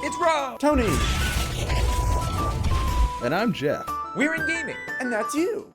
It's Rob! Tony! And I'm Jeff. We're in gaming. And that's you.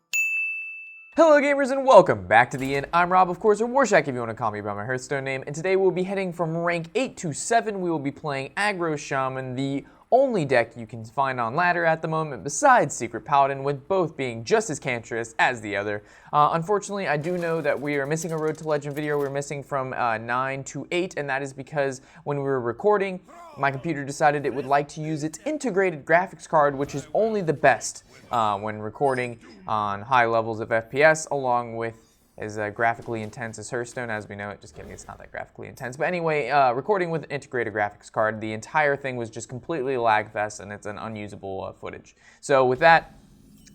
Hello gamers and welcome back to the Inn. I'm Rob, of course, or Warshack if you want to call me by my Hearthstone name, and today we'll be heading from rank 8 to 7. We will be playing Aggro Shaman, the only deck you can find on ladder at the moment besides Secret Paladin, with both being just as cancerous as the other. Unfortunately, I do know that we are missing a Road to Legend video. We're missing from 9 to 8, and that is because when we were recording, my computer decided it would like to use its integrated graphics card, which is only the best when recording on high levels of FPS, along with as graphically intense as Hearthstone, as we know it. Just kidding, it's not that graphically intense. But anyway, recording with an integrated graphics card, the entire thing was just completely lag fest, and it's an unusable footage. So with that,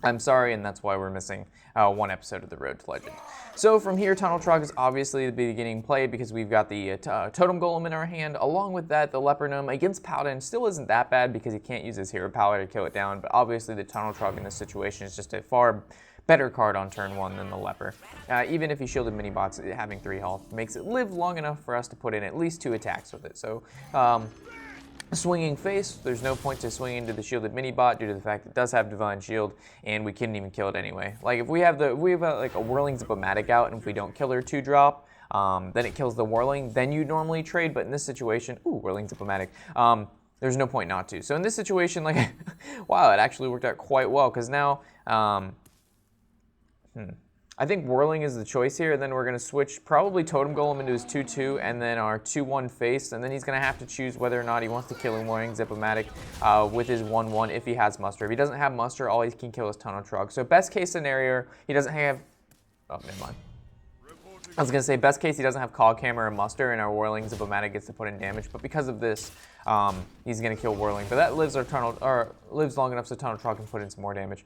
I'm sorry, and that's why we're missing one episode of the Road to Legend. So from here, Tunnel Trog is obviously the beginning play because we've got the Totem Golem in our hand. Along with that, the Leper Gnome against Paladin still isn't that bad because he can't use his Hero Power to kill it down, but obviously the Tunnel Trog in this situation is just a far better card on turn 1 than the Leper. Even if he shielded mini-bots, having 3 health makes it live long enough for us to put in at least 2 attacks with it. So, swinging face, there's no point to swing into the shielded mini-bot due to the fact it does have Divine Shield, and we couldn't even kill it anyway. Like, if we have like a Whirling Zip-O-Matic out, and if we don't kill her 2-drop, then it kills the Whirling, then you normally trade, but in this situation, ooh, Whirling Zip-O-Matic, there's no point not to. So in this situation, like, wow, it actually worked out quite well, because now, I think Whirling is the choice here, and then we're going to switch probably Totem Golem into his 2-2, and then our 2-1 face, and then he's going to have to choose whether or not he wants to kill him Whirling Zip-O-Matic with his 1-1 if he has Muster. If he doesn't have Muster, all he can kill is Tunnel Trog. So best case scenario, he doesn't have... Oh, never mind. I was going to say, best case, he doesn't have Cog Hammer or Muster, and our Whirling Zip-O-Matic gets to put in damage, but because of this, he's going to kill Whirling. But that lives lives long enough so Tunnel Trog can put in some more damage.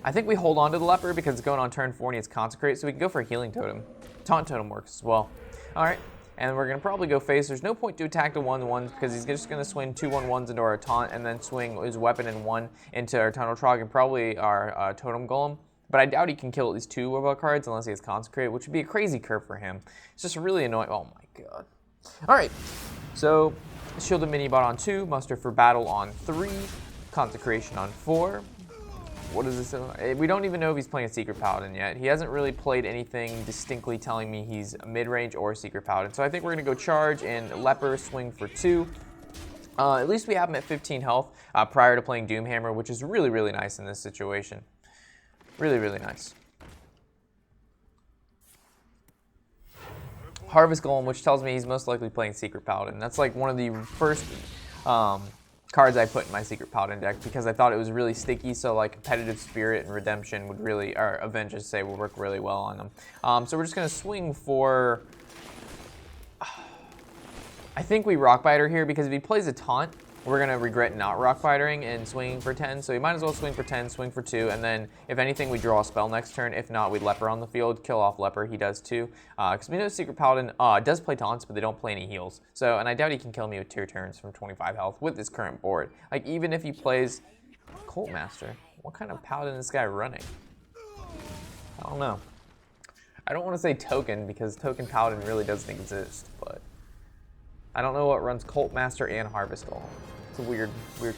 I think we hold on to the Leper because it's going on turn 4 and he has Consecrate, so we can go for a Healing Totem. Taunt Totem works as well. Alright, and we're going to probably go face. There's no point to attack the 1-1s because he's just going to swing 2 1-1s into our Taunt and then swing his weapon and 1 into our Tunnel Trog and probably our Totem Golem. But I doubt he can kill at least 2 of our cards unless he has Consecrate, which would be a crazy curve for him. It's just really annoying. Oh my god. Alright, so Shielded Mini-Bot on 2, Muster for Battle on 3, Consecration on 4. What is this? We don't even know if he's playing a Secret Paladin yet. He hasn't really played anything distinctly telling me he's mid-range or Secret Paladin. So I think we're going to go Charge and Leper swing for 2. At least we have him at 15 health prior to playing Doomhammer, which is really, really nice in this situation. Really, really nice. Harvest Golem, which tells me he's most likely playing Secret Paladin. That's like one of the first cards I put in my Secret Paladin deck because I thought it was really sticky, so like Competitive Spirit and Redemption would really, or Avenge, say, would work really well on them. So we're just going to swing for, I think we Rockbiter here because if he plays a Taunt, we're going to regret not Rockbitering and swinging for 10, so we might as well swing for 10, swing for 2, and then if anything, we draw a spell next turn. If not, we Leper on the field, kill off Leper, he does too. Because we know Secret Paladin does play Taunts, but they don't play any heals. So, and I doubt he can kill me with 2 turns from 25 health with this current board. Like, even if he plays Cult Master, what kind of Paladin is this guy running? I don't know. I don't want to say Token, because Token Paladin really doesn't exist, but I don't know what runs Cult Master and Harvest Golem. It's a weird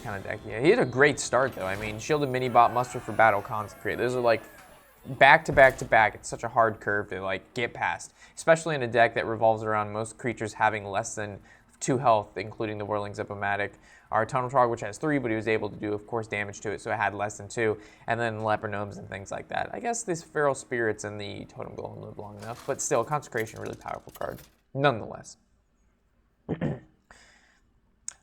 kind of deck. Yeah, he had a great start though. I mean, Shielded Mini-Bot, Muster for Battle, Consecrate. Those are like back to back to back. It's such a hard curve to like get past, especially in a deck that revolves around most creatures having less than 2 health, including the Whirling Zip-O-Matic. Our Tunnel Trog, which has 3, but he was able to do, of course, damage to it, so it had less than 2, and then Leper Gnomes and things like that. I guess these Feral Spirits and the Totem Golem live long enough, but still, Consecration, really powerful card, nonetheless.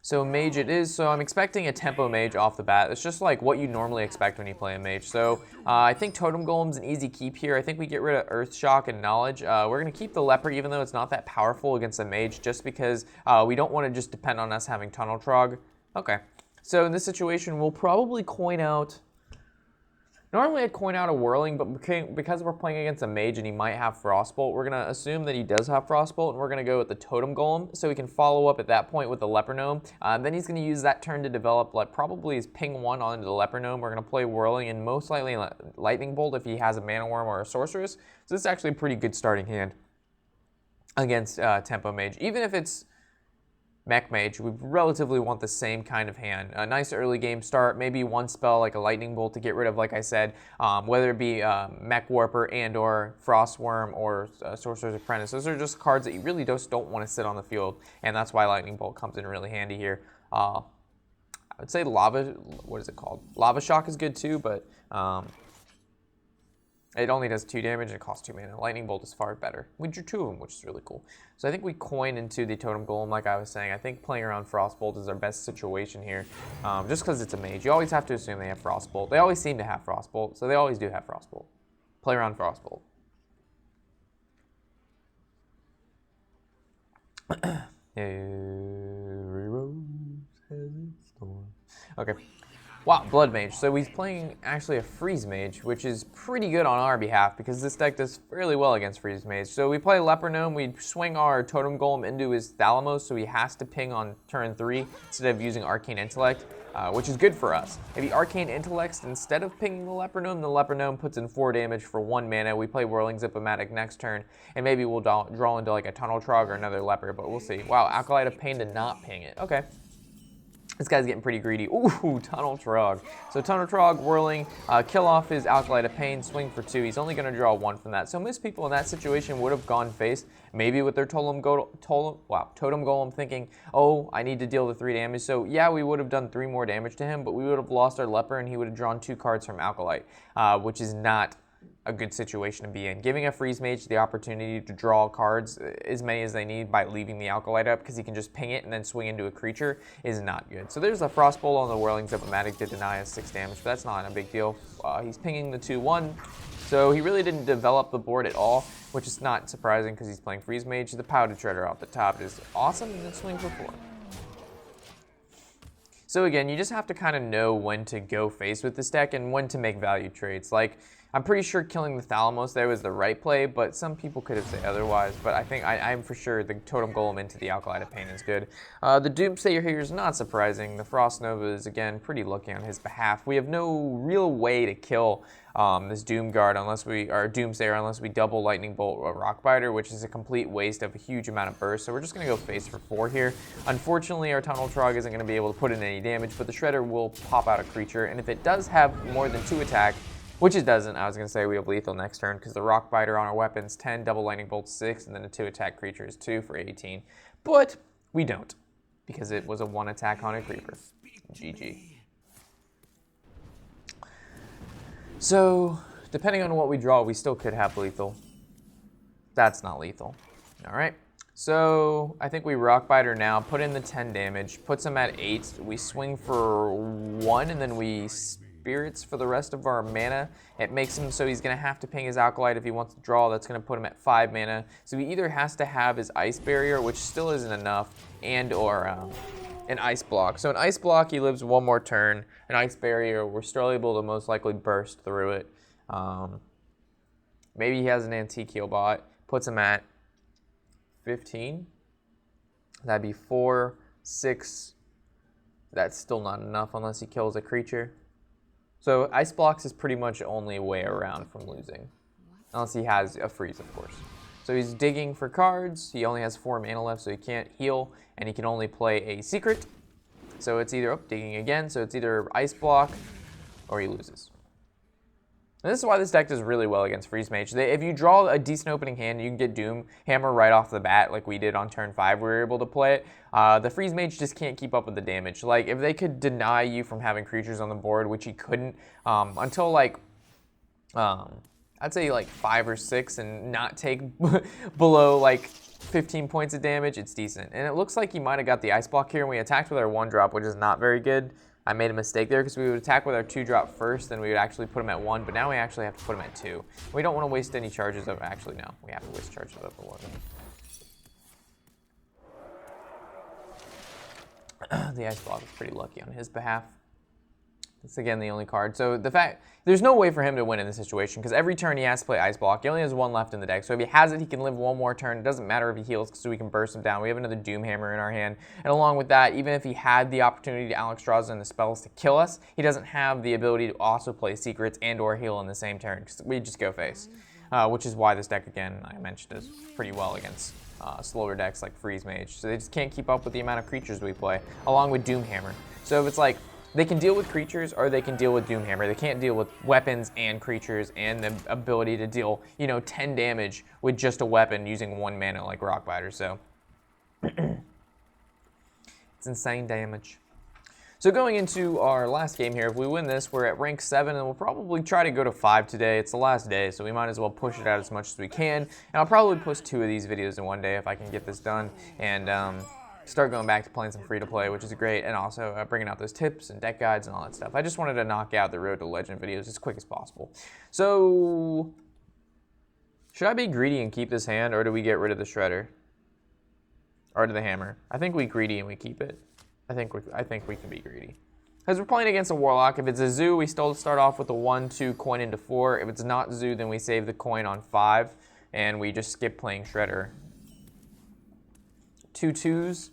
So Mage it is, so I'm expecting a Tempo Mage off the bat. It's just like what you normally expect when you play a Mage. So I think Totem Golem's an easy keep here. I think we get rid of Earth Shock and Knowledge. We're going to keep the Leper even though it's not that powerful against a Mage just because we don't want to just depend on us having Tunnel Trog. Okay, so in this situation we'll probably coin out... Normally I'd coin out a Whirling, but because we're playing against a Mage and he might have Frostbolt, we're going to assume that he does have Frostbolt, and we're going to go with the Totem Golem, so he can follow up at that point with the Leper Gnome. Then he's going to use that turn to develop like probably his Ping 1 onto the Leper Gnome. We're going to play Whirling and most likely Lightning Bolt if he has a Mana Worm or a Sorceress. So this is actually a pretty good starting hand against Tempo Mage. Even if it's Mage, we relatively want the same kind of hand. A nice early game start, maybe one spell like a Lightning Bolt to get rid of, like I said, whether it be Mech Warper and or Frostworm or Sorcerer's Apprentice. Those are just cards that you really just don't want to sit on the field, and that's why Lightning Bolt comes in really handy here. I would say what is it called? Lava Shock is good too, but it only does 2 damage and it costs 2 mana. Lightning Bolt is far better. We drew 2 of them, which is really cool. So I think we coin into the Totem Golem, like I was saying. I think playing around Frostbolt is our best situation here, just because it's a mage. You always have to assume they have Frostbolt. They always seem to have Frostbolt, so they always do have Frostbolt. Play around Frostbolt. Every rose has its thorn. Okay. Wow, Blood Mage. So he's playing actually a Freeze Mage, which is pretty good on our behalf because this deck does fairly well against Freeze Mage. So we play Leper Gnome, we swing our Totem Golem into his Thalamus, so he has to ping on turn 3 instead of using Arcane Intellect, which is good for us. If he Arcane Intellects instead of pinging the Leper Gnome puts in 4 damage for 1 mana. We play Whirling Zip-O-Matic next turn, and maybe we'll draw into like a Tunnel Trog or another Leper, but we'll see. Wow, Acolyte of Pain did not ping it. Okay. This guy's getting pretty greedy. Ooh, Tunnel Trog. So Tunnel Trog, Whirling, kill off his Acolyte of Pain, swing for 2. He's only going to draw 1 from that. So most people in that situation would have gone face, maybe with their Totem Golem thinking, oh, I need to deal the 3 damage. So yeah, we would have done 3 more damage to him, but we would have lost our Leper and he would have drawn 2 cards from Acolyte, which is not a good situation to be in. Giving a Freeze Mage the opportunity to draw cards, as many as they need, by leaving the Acolyte up, because he can just ping it and then swing into a creature, is not good. So there's a Frostbolt on the Whirling Zip-O-Matic to deny us 6 damage, but that's not a big deal. He's pinging the 2/1, so he really didn't develop the board at all, which is not surprising because he's playing Freeze Mage. The Powder Treader off the top is awesome, and then swing for 4. So again, you just have to kind of know when to go face with this deck and when to make value trades. Like, I'm pretty sure killing the Thalamus there was the right play, but some people could have said otherwise. But I think I'm for sure the Totem Golem into the Acolyte of Pain is good. The Doomsayer here is not surprising. The Frost Nova is, again, pretty lucky on his behalf. We have no real way to kill this Doomguard Doomsayer unless we double Lightning Bolt or Rockbiter, which is a complete waste of a huge amount of burst. So we're just going to go face for 4 here. Unfortunately, our Tunnel Trog isn't going to be able to put in any damage, but the Shredder will pop out a creature, and if it does have more than 2 attack, which it doesn't, I was going to say we have lethal next turn because the Rockbiter on our weapons 10, double Lightning Bolt 6, and then a 2 attack creature is 2 for 18. But we don't because it was a 1 attack on a creeper. GG. So, depending on what we draw, we still could have lethal. That's not lethal. All right. So, I think we Rockbiter now, put in the 10 damage, puts him at 8. We swing for 1, and then we Spirits for the rest of our mana. It makes him so he's going to have to ping his Acolyte if he wants to draw. That's going to put him at 5 mana. So he either has to have his Ice Barrier, which still isn't enough, and or an Ice Block. So an Ice Block, he lives 1 more turn. An Ice Barrier, we're still able to most likely burst through it. Maybe he has an Antique Heal Bot. Puts him at 15. That'd be 4, 6. That's still not enough unless he kills a creature. So Ice Blocks is pretty much only way around from losing. Unless he has a freeze, of course. So he's digging for cards. He only has 4 mana left, so he can't heal. And he can only play a secret. So it's either digging again. So it's either Ice Block or he loses. And this is why this deck does really well against Freeze Mage. If you draw a decent opening hand, you can get Doom Hammer right off the bat like we did on turn 5. We were able to play it. The Freeze Mage just can't keep up with the damage. Like, if they could deny you from having creatures on the board, which he couldn't, until like, I'd say like 5 or 6 and not take below like 15 points of damage, it's decent. And it looks like he might have got the Ice Block here, and we attacked with our 1-drop, which is not very good. I made a mistake there because we would attack with our 2-drop first, then we would actually put him at 1, but now we actually have to put him at 2. We don't want to waste any charges of, actually no, we have to waste charges of the 1. The Ice Block was pretty lucky on his behalf. That's again the only card. So the fact, there's no way for him to win in this situation because every turn he has to play Ice Block. He only has 1 left in the deck. So if he has it, he can live 1 more turn. It doesn't matter if he heals so we can burst him down. We have another Doom Hammer in our hand. And along with that, even if he had the opportunity to Alexstrasza and the spells to kill us, he doesn't have the ability to also play secrets and or heal in the same turn because we just go face. Which is why this deck, again, I mentioned, is pretty well against slower decks like Freeze Mage. So they just can't keep up with the amount of creatures we play, along with Doomhammer. So if it's like, they can deal with creatures or they can deal with Doomhammer. They can't deal with weapons and creatures and the ability to deal, 10 damage with just a weapon using 1 mana like Rockbiter. So it's insane damage. So going into our last game here, if we win this, we're at rank 7, and we'll probably try to go to 5 today. It's the last day, so we might as well push it out as much as we can. And I'll probably post 2 of these videos in one day if I can get this done, and start going back to playing some free-to-play, which is great, and also bringing out those tips and deck guides and all that stuff. I just wanted to knock out the Road to Legend videos as quick as possible. So, should I be greedy and keep this hand, or do we get rid of the Shredder? Or to the Hammer? I think we greedy and we keep it. I think we can be greedy. Because we're playing against a Warlock. If it's a Zoo, we still start off with a 1-2 coin into 4. If it's not Zoo, then we save the coin on 5, and we just skip playing Shredder. 2 2s.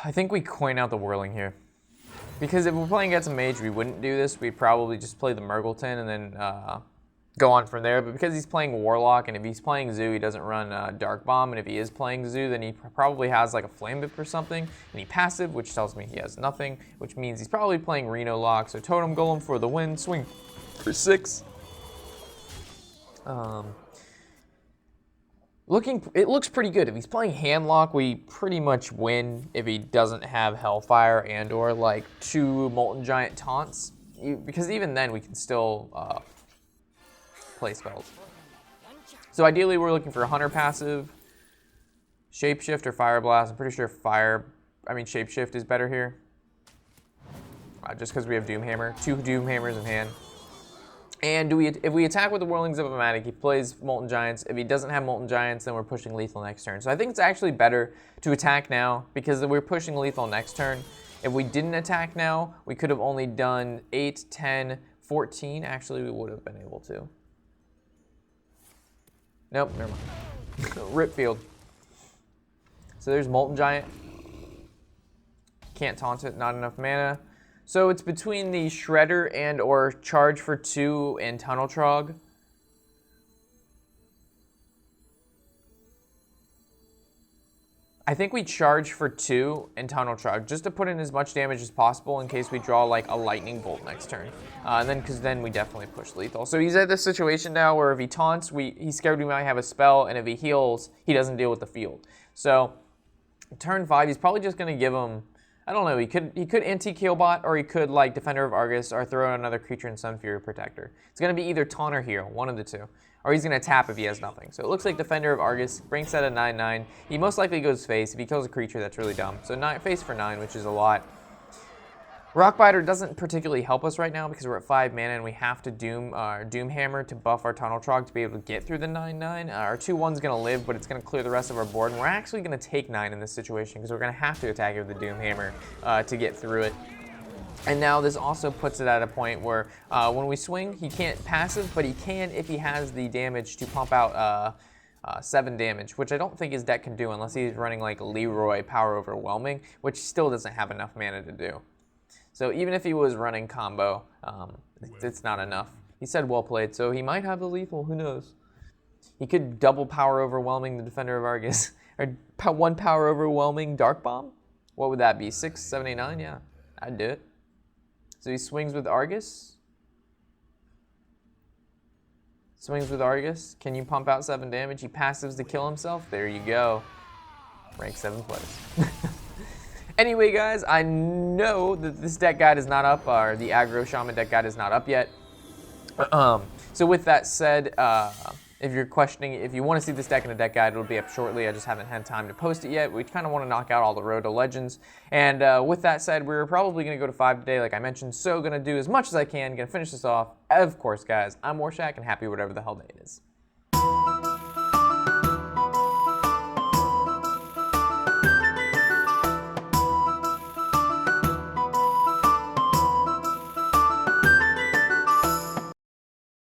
I think we coin out the Whirling here. Because if we're playing against a Mage, we wouldn't do this. We'd probably just play the Murgleton and then go on from there. But because he's playing Warlock, and if he's playing Zoo, he doesn't run Dark Bomb. And if he is playing Zoo, then he probably has like a Flame Whip or something. And he passive, which tells me he has nothing, which means he's probably playing Reno Lock. So Totem Golem for the win. Swing for 6. It looks pretty good. If he's playing Handlock, we pretty much win if he doesn't have Hellfire and or like 2 Molten Giant Taunts. Because even then we can still play spells. So ideally we're looking for a Hunter passive, Shapeshift or Fire Blast. I'm pretty sure Shapeshift is better here. Just because we have Doomhammer. 2 Doomhammers in hand. And if we attack with the Whirling Zip-O-Matic, he plays Molten Giants. If he doesn't have Molten Giants, then we're pushing lethal next turn. So I think it's actually better to attack now because we're pushing lethal next turn. If we didn't attack now, we could have only done 8, 10, 14. Actually, we would have been able to. Nope, never mind. Rip field. So there's Molten Giant. Can't taunt it, not enough mana. So it's between the Shredder and or Charge for 2 and Tunnel Trog. I think we Charge for 2 and Tunnel Trog just to put in as much damage as possible in case we draw like a Lightning Bolt next turn. Because then we definitely push lethal. So he's at this situation now where if he taunts, he's scared we might have a spell, and if he heals, he doesn't deal with the field. So turn 5, he's probably just going to give him, I don't know, he could anti-Keelbot, or he could like Defender of Argus, or throw out another creature in Sun Fury Protector. It's going to be either taunt or heal, one of the two. Or he's going to tap if he has nothing. So it looks like Defender of Argus brings that at 9/9. He most likely goes face. If he kills a creature, that's really dumb. So face for 9, which is a lot. Rockbiter doesn't particularly help us right now because we're at 5 mana and we have to Doomhammer to buff our Tunnel Trog to be able to get through the 9/9. Our 2/1's going to live, but it's going to clear the rest of our board. And we're actually going to take 9 in this situation because we're going to have to attack it with the Doomhammer to get through it. And now this also puts it at a point where when we swing, he can't passive, but he can if he has the damage to pump out 7 damage, which I don't think his deck can do unless he's running like Leroy Power Overwhelming, which still doesn't have enough mana to do. So even if he was running combo, it's not enough. He said well played, so he might have the lethal, who knows. He could double Power Overwhelming the Defender of Argus, or 1 Power Overwhelming Dark Bomb? What would that be, 6, 7, 8, 9? Yeah, I'd do it. So he swings with Argus. Swings with Argus. Can you pump out 7 damage? He passives to kill himself. There you go. Rank 7 plays. Anyway, guys, I know that this deck guide is not up, or the Aggro Shaman deck guide is not up yet. So with that said, if you're questioning, if you want to see this deck in a deck guide, it'll be up shortly. I just haven't had time to post it yet. We kind of want to knock out all the Road to Legends. And with that said, we're probably going to go to 5 today, like I mentioned. So going to do as much as I can. Going to finish this off. Of course, guys, I'm Warshack, and happy whatever the hell day it is.